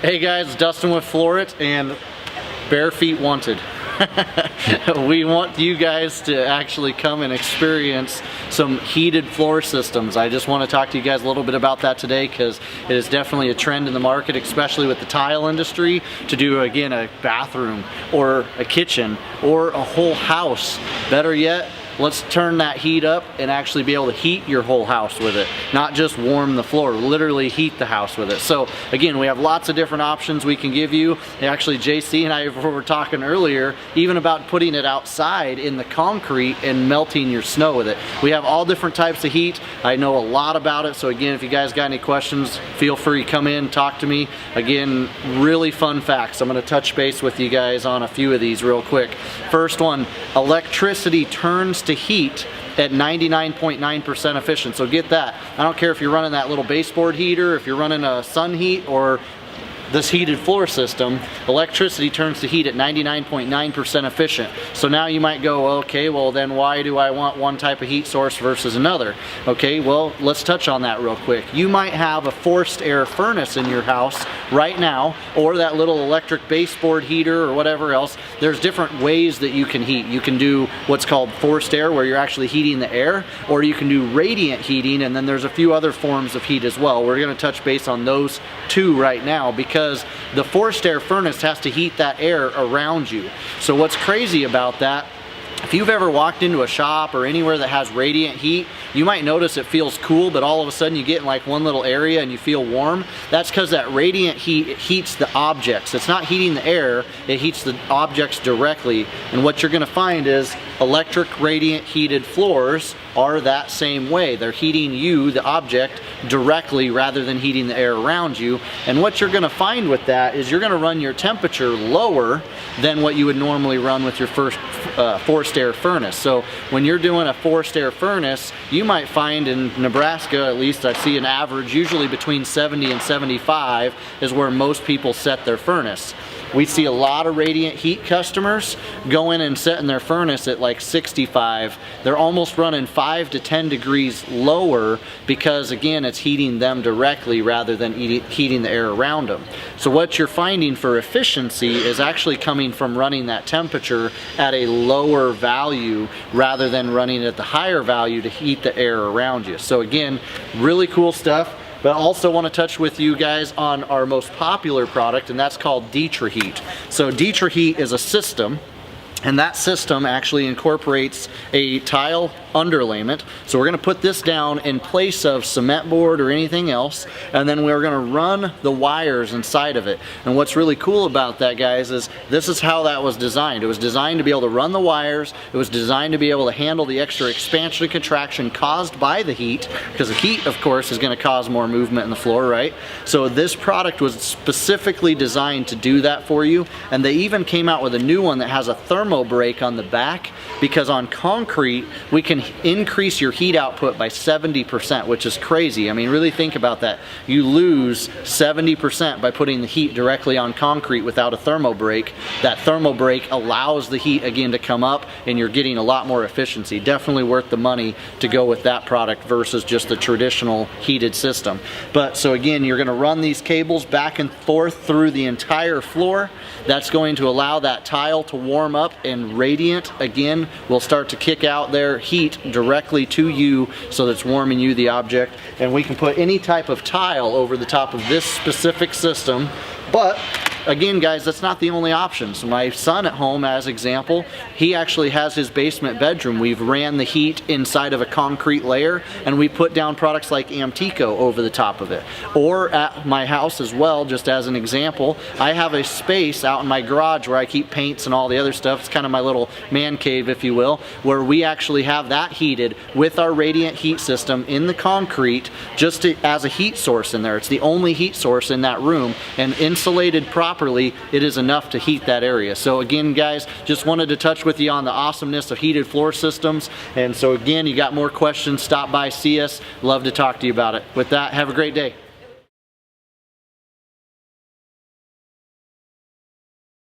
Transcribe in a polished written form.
Hey guys, Dustin with Florit, and bare feet wanted. We want you guys to actually come and experience some heated floor systems. I just want to talk to you guys a little bit about that today because it is definitely a trend in the market, especially with the tile industry, to do again a bathroom or a kitchen or a whole house. Better yet, let's turn that heat up and actually be able to heat your whole house with it. Not just warm the floor, literally heat the house with it. So again, we have lots of different options we can give you. Actually, JC and I were talking earlier even about putting it outside in the concrete and melting your snow with it. We have all different types of heat. I know a lot about it. So again, if you guys got any questions, feel free to come in, talk to me. Again, really fun facts. I'm gonna touch base with you guys on a few of these real quick. First one, electricity turns to heat at 99.9% efficient. So get that. I don't care if you're running that little baseboard heater, if you're running a sun heat or this heated floor system, electricity turns to heat at 99.9% efficient. So now you might go, okay, well then why do I want one type of heat source versus another? Okay, well let's touch on that real quick. You might have a forced air furnace in your house right now, or that little electric baseboard heater or whatever else. There's different ways that you can heat. You can do what's called forced air, where you're actually heating the air, or you can do radiant heating, and then there's a few other forms of heat as well. We're gonna touch base on those two right now because the forced air furnace has to heat that air around you. So what's crazy about that, if you've ever walked into a shop or anywhere that has radiant heat, you might notice it feels cool, but all of a sudden you get in like one little area and you feel warm. That's because that radiant heat heats the objects. It's not heating the air, it heats the objects directly. And what you're gonna find is electric radiant heated floors are that same way. They're heating you, the object, directly rather than heating the air around you. And what you're gonna find with that is you're gonna run your temperature lower than what you would normally run with your forced air furnace. So when you're doing a forced air furnace, you might find in Nebraska, at least I see an average, usually between 70 and 75 is where most people set their furnace. We see a lot of radiant heat customers go in and setting their furnace at like 65. They're almost running 5 to 10 degrees lower because again, it's heating them directly rather than heating the air around them. So what you're finding for efficiency is actually coming from running that temperature at a lower value rather than running at the higher value to heat the air around you. So again, really cool stuff. But I also want to touch with you guys on our most popular product, and that's called DetraHeat. So DetraHeat is a system, and that system actually incorporates a tile underlayment. So we're gonna put this down in place of cement board or anything else, and then we're gonna run the wires inside of it. And what's really cool about that, guys, is this is how that was designed. It was designed to be able to run the wires. It was designed to be able to handle the extra expansion and contraction caused by the heat, because the heat, of course, is gonna cause more movement in the floor, right? So this product was specifically designed to do that for you. And they even came out with a new one that has a thermo break on the back, because on concrete, we can increase your heat output by 70%, which is crazy. I mean, really think about that. You lose 70% by putting the heat directly on concrete without a thermo break. That thermo break allows the heat again to come up, and you're getting a lot more efficiency. Definitely worth the money to go with that product versus just the traditional heated system. But so again, you're gonna run these cables back and forth through the entire floor. That's going to allow that tile to warm up, and radiant again will start to kick out their heat directly to you, so that's warming you, the object. And we can put any type of tile over the top of this specific system. But again, guys, that's not the only option. So my son at home, as example, he actually has his basement bedroom. We've ran the heat inside of a concrete layer, and we put down products like Amtico over the top of it. Or at my house as well, just as an example, I have a space out in my garage where I keep paints and all the other stuff. It's kind of my little man cave, if you will, where we actually have that heated with our radiant heat system in the concrete, just as a heat source in there. It's the only heat source in that room, and insulated properly, it is enough to heat that area. So again, guys, just wanted to touch with you on the awesomeness of heated floor systems. And so again, you got more questions, stop by, see us. Love to talk to you about it. With that, have a great day.